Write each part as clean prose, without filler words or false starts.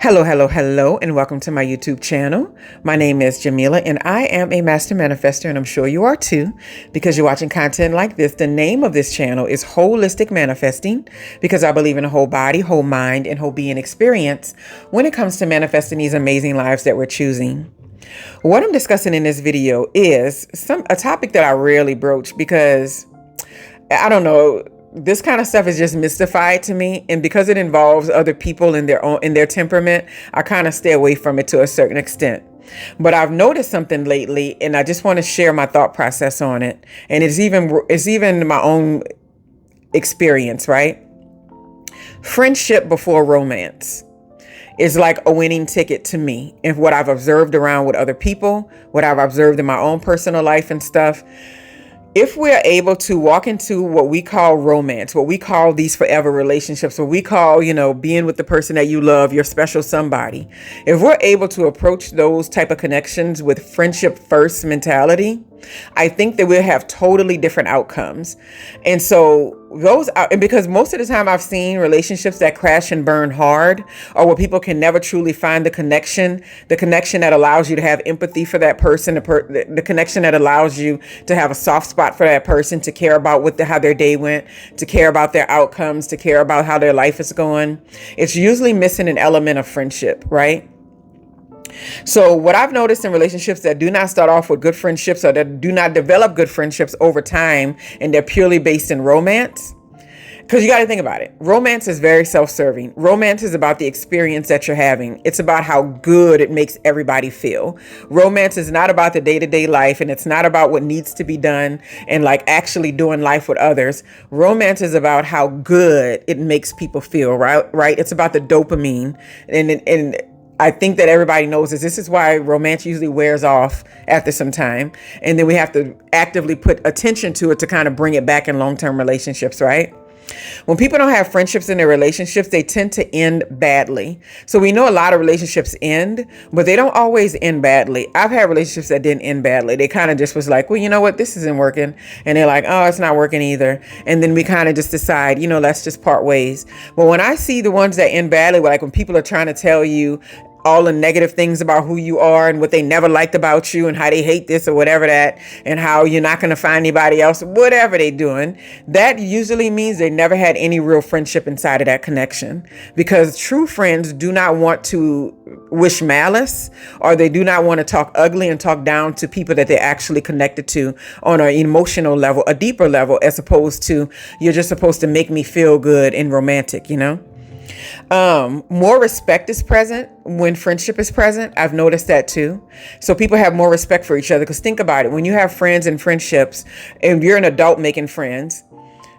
Hello, hello, hello, and welcome to my YouTube channel. My name is Jameelah, and I am a master manifester, and I'm sure you are too, because you're watching content like this. The name of this channel is Holistic Manifesting, because I believe in a whole body, whole mind, and whole being experience when it comes to manifesting these amazing lives that we're choosing. What I'm discussing in this video is a topic that I rarely broach because I don't know. This kind of stuff is just mystified to me, and because it involves other people in their temperament, I kind of stay away from it to a certain extent. But I've noticed something lately, and I just want to share my thought process on it. And it's even my own experience, right? Friendship before romance is like a winning ticket to me, and what I've observed around with other people, what I've observed in my own personal life and stuff. If we're able to walk into what we call romance, what we call these forever relationships, what we call, being with the person that you love, your special somebody, if we're able to approach those type of connections with friendship first mentality, I think that we'll have totally different outcomes. And so because most of the time I've seen relationships that crash and burn hard, or where people can never truly find the connection that allows you to have empathy for that person, the connection that allows you to have a soft spot for that person, to care about how their day went, to care about their outcomes, to care about how their life is going. It's usually missing an element of friendship, right? So what I've noticed in relationships that do not start off with good friendships, or that do not develop good friendships over time, and they're purely based in romance, because you got to think about it. Romance is very self-serving. Romance is about the experience that you're having. It's about how good it makes everybody feel. Romance is not about the day-to-day life, and it's not about what needs to be done and like actually doing life with others. Romance is about how good it makes people feel, right? It's about the dopamine, and I think that everybody knows this is why romance usually wears off after some time. And then we have to actively put attention to it to kind of bring it back in long-term relationships, right? When people don't have friendships in their relationships, they tend to end badly. So we know a lot of relationships end, but they don't always end badly. I've had relationships that didn't end badly. They kind of just was like, well, you know what? This isn't working. And they're like, oh, it's not working either. And then we kind of just decide, let's just part ways. But when I see the ones that end badly, like when people are trying to tell you all the negative things about who you are and what they never liked about you and how they hate this or whatever that, and how you're not going to find anybody else, whatever they're doing, that usually means they never had any real friendship inside of that connection. Because true friends do not want to wish malice, or they do not want to talk ugly and talk down to people that they're actually connected to on an emotional level, a deeper level, as opposed to, you're just supposed to make me feel good and romantic, More respect is present when friendship is present. I've noticed that too. So people have more respect for each other, because think about it. When you have friends and friendships, and you're an adult making friends,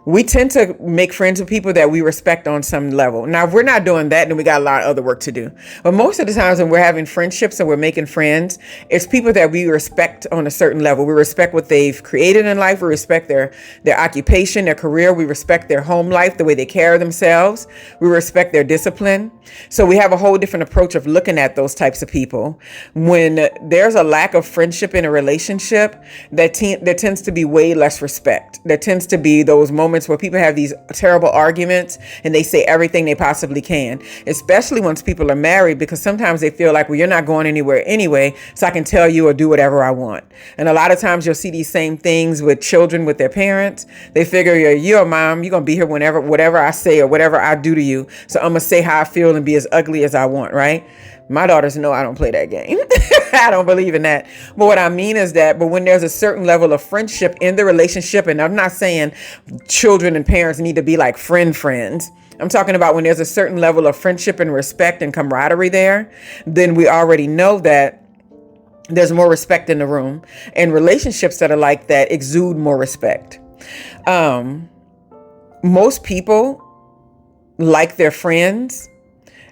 we tend to make friends with people that we respect on some level. Now, if we're not doing that, then we got a lot of other work to do. But most of the times when we're having friendships and we're making friends, it's people that we respect on a certain level. We respect what they've created in life. We respect their occupation, their career. We respect their home life, the way they carry themselves. We respect their discipline. So we have a whole different approach of looking at those types of people. When there's a lack of friendship in a relationship, there tends to be way less respect. There tends to be those moments where people have these terrible arguments and they say everything they possibly can, especially once people are married, because sometimes they feel like, well, you're not going anywhere anyway, so I can tell you or do whatever I want. And a lot of times you'll see these same things with children with their parents. They figure, you're a mom, you're going to be here whatever I say or whatever I do to you. So I'm going to say how I feel and be as ugly as I want, right? My daughters know I don't play that game. I don't believe in that. But what I mean is that, but when there's a certain level of friendship in the relationship, and I'm not saying children and parents need to be like friends. I'm talking about when there's a certain level of friendship and respect and camaraderie there, then we already know that there's more respect in the room. And relationships that are like that exude more respect. Most people like their friends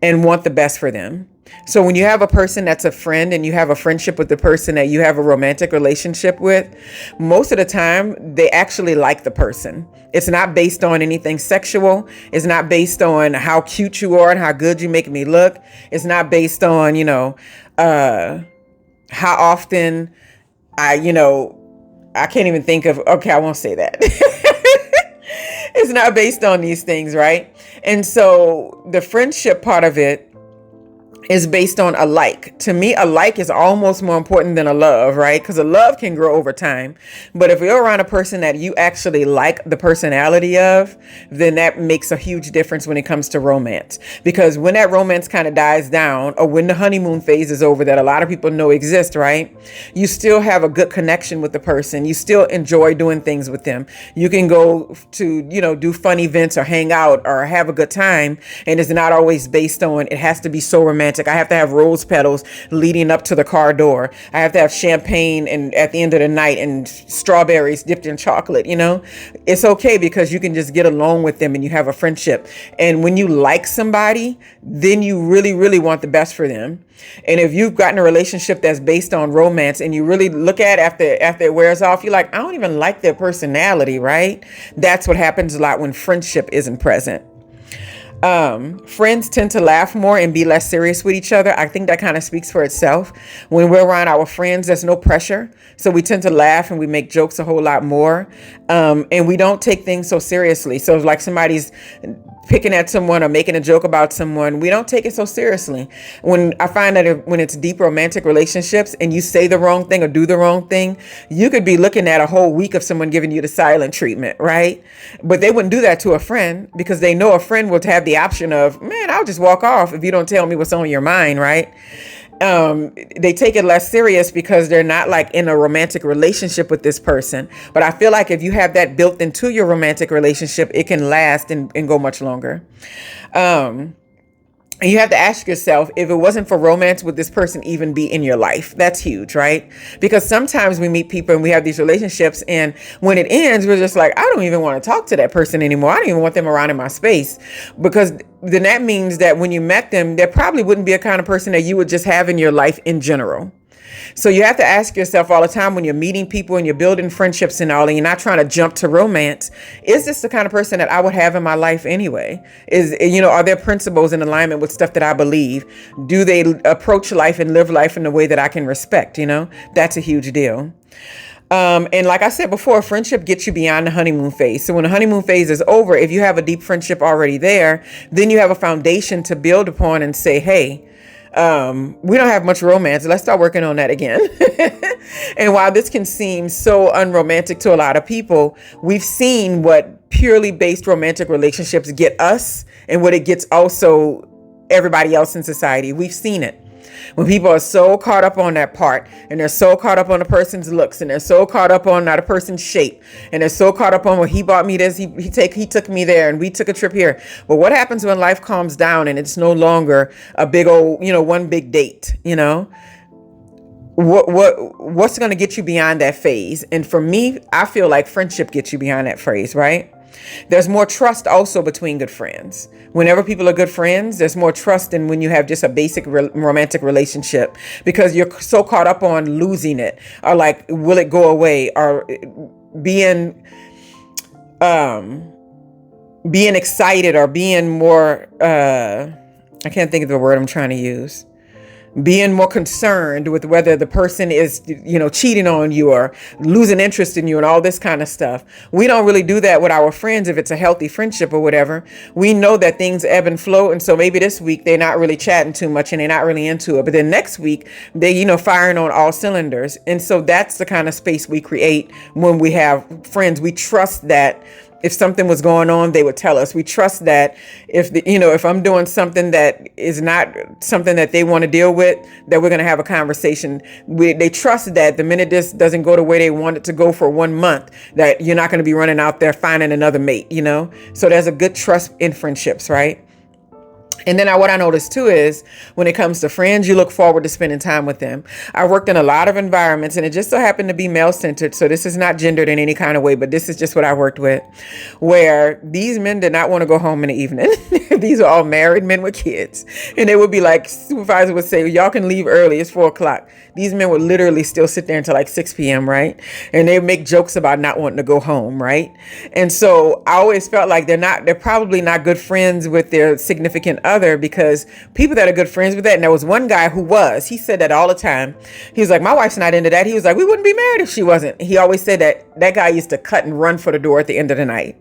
and want the best for them. So when you have a person that's a friend and you have a friendship with the person that you have a romantic relationship with, most of the time they actually like the person. It's not based on anything sexual. It's not based on how cute you are and how good you make me look. It's not based on, how often I can't even think of, okay, I won't say that. It's not based on these things, right? And so the friendship part of it is based on a like. To me, a like is almost more important than a love, right? Because a love can grow over time. But if you're around a person that you actually like the personality of, then that makes a huge difference when it comes to romance. Because when that romance kind of dies down, or when the honeymoon phase is over, that a lot of people know exists, right? You still have a good connection with the person. You still enjoy doing things with them. You can go to, do fun events or hang out or have a good time. And it's not always based on, it has to be so romantic. I have to have rose petals leading up to the car door. I have to have champagne and at the end of the night and strawberries dipped in chocolate. It's okay because you can just get along with them and you have a friendship. And when you like somebody, then you really, really want the best for them. And if you've gotten a relationship that's based on romance and you really look at it after it wears off, you're like, I don't even like their personality, right? That's what happens a lot when friendship isn't present. Friends tend to laugh more and be less serious with each other. I think that kind of speaks for itself. When we're around our friends, there's no pressure. So we tend to laugh and we make jokes a whole lot more. And we don't take things so seriously. So if like somebody's picking at someone or making a joke about someone, we don't take it so seriously. When I find that when it's deep romantic relationships and you say the wrong thing or do the wrong thing, you could be looking at a whole week of someone giving you the silent treatment, right? But they wouldn't do that to a friend because they know a friend would have the option of, man, I'll just walk off if you don't tell me what's on your mind, right? They take it less serious because they're not like in a romantic relationship with this person. But I feel like if you have that built into your romantic relationship, it can last and go much longer. And you have to ask yourself, if it wasn't for romance, would this person even be in your life? That's huge, right? Because sometimes we meet people and we have these relationships, and when it ends, we're just like, I don't even want to talk to that person anymore. I don't even want them around in my space. Because then that means that when you met them, there probably wouldn't be a kind of person that you would just have in your life in general. So you have to ask yourself all the time when you're meeting people and you're building friendships and all, and you're not trying to jump to romance, is this the kind of person that I would have in my life anyway? Are their principles in alignment with stuff that I believe? Do they approach life and live life in a way that I can respect? That's a huge deal. And like I said before, friendship gets you beyond the honeymoon phase. So when the honeymoon phase is over, if you have a deep friendship already there, then you have a foundation to build upon and say, hey, we don't have much romance. Let's start working on that again. And while this can seem so unromantic to a lot of people, we've seen what purely based romantic relationships get us and what it gets also everybody else in society. We've seen it. When people are so caught up on that part, and they're so caught up on a person's looks, and they're so caught up on not a person's shape, and they're so caught up on, well, he bought me this, he took me there, and we took a trip here. But what happens when life calms down and it's no longer a big old, one big date, What's going to get you beyond that phase? And for me, I feel like friendship gets you beyond that phase, right? There's more trust also between good friends. Whenever people are good friends, there's more trust than when you have just a basic romantic relationship, because you're so caught up on losing it, or like, will it go away, or being excited, or being more, I can't think of the word I'm trying to use. Being more concerned with whether the person is, cheating on you or losing interest in you and all this kind of stuff. We don't really do that with our friends if it's a healthy friendship or whatever. We know that things ebb and flow. And so maybe this week they're not really chatting too much and they're not really into it. But then next week they, firing on all cylinders. And so that's the kind of space we create when we have friends. We trust that if something was going on, they would tell us. We trust that if I'm doing something that is not something that they want to deal with, that we're going to have a conversation. They trust that the minute this doesn't go the way they want it to go for 1 month, that you're not going to be running out there finding another mate, So there's a good trust in friendships, right? And then what I noticed too is when it comes to friends, you look forward to spending time with them. I worked in a lot of environments, and it just so happened to be male centered. So this is not gendered in any kind of way, but this is just what I worked with, where these men did not want to go home in the evening. These are all married men with kids. And they would be like, supervisor would say, y'all can leave early. It's 4:00. These men would literally still sit there until like 6 p.m. Right. And they make jokes about not wanting to go home. Right. And so I always felt like they're probably not good friends with their significant other, because people that are good friends with that. And there was one guy he said that all the time. He was like, my wife's not into that. He was like, we wouldn't be married if she wasn't. He always said that guy used to cut and run for the door at the end of the night.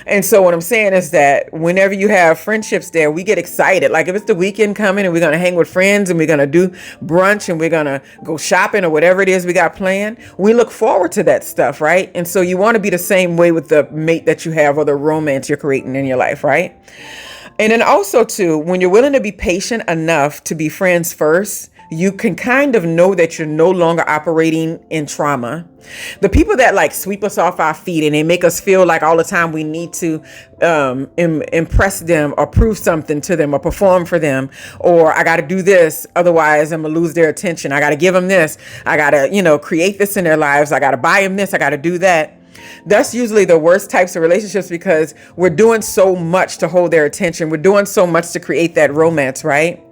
And so what I'm saying is that whenever you have friendships there, we get excited. Like if it's the weekend coming and we're going to hang with friends and we're going to do brunch and we're going to go shopping or whatever it is we got planned, we look forward to that stuff, right? And so you want to be the same way with the mate that you have or the romance you're creating in your life, right? And then also too, when you're willing to be patient enough to be friends first, you can kind of know that you're no longer operating in trauma. The people that like sweep us off our feet and they make us feel like all the time we need to impress them or prove something to them or perform for them, or I got to do this, otherwise I'm gonna lose their attention. I got to give them this. I got to, create this in their lives. I got to buy them this. I got to do that. That's usually the worst types of relationships, because we're doing so much to hold their attention. We're doing so much to create that romance, right?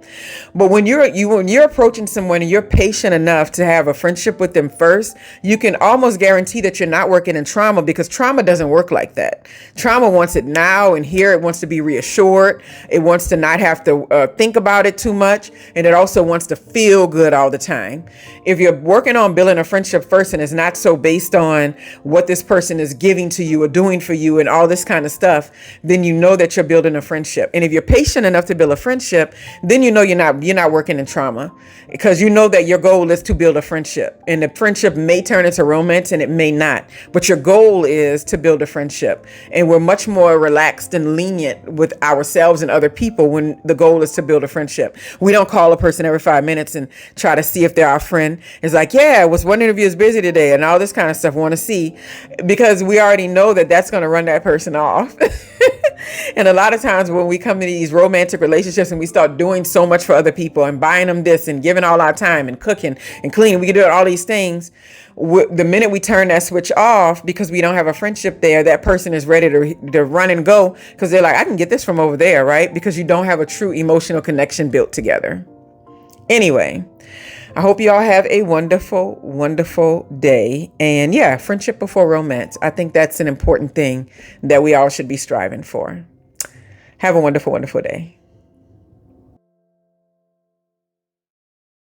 But when you're approaching someone and you're patient enough to have a friendship with them first, you can almost guarantee that you're not working in trauma, because trauma doesn't work like that. Trauma wants it now and here. It wants to be reassured. It wants to not have to think about it too much. And it also wants to feel good all the time. If you're working on building a friendship first and it's not so based on what this person is giving to you or doing for you and all this kind of stuff, then you know that you're building a friendship. And if you're patient enough to build a friendship, then you know you're not working in trauma, because you know that your goal is to build a friendship, and the friendship may turn into romance and it may not, but your goal is to build a friendship. And we're much more relaxed and lenient with ourselves and other people when the goal is to build a friendship. We don't call a person every 5 minutes and try to see if they're our friend. It's like, yeah, was one interview is busy today and all this kind of stuff. Want to see, because we already know that that's going to run that person off. And a lot of times when we come to these romantic relationships and we start doing so much for other people and buying them this and giving all our time and cooking and cleaning, we can do all these things. The minute we turn that switch off because we don't have a friendship there, that person is ready to run and go, because they're like, I can get this from over there, right? Because you don't have a true emotional connection built together. Anyway, I hope you all have a wonderful, wonderful day. And yeah, friendship before romance. I think that's an important thing that we all should be striving for. Have a wonderful, wonderful day.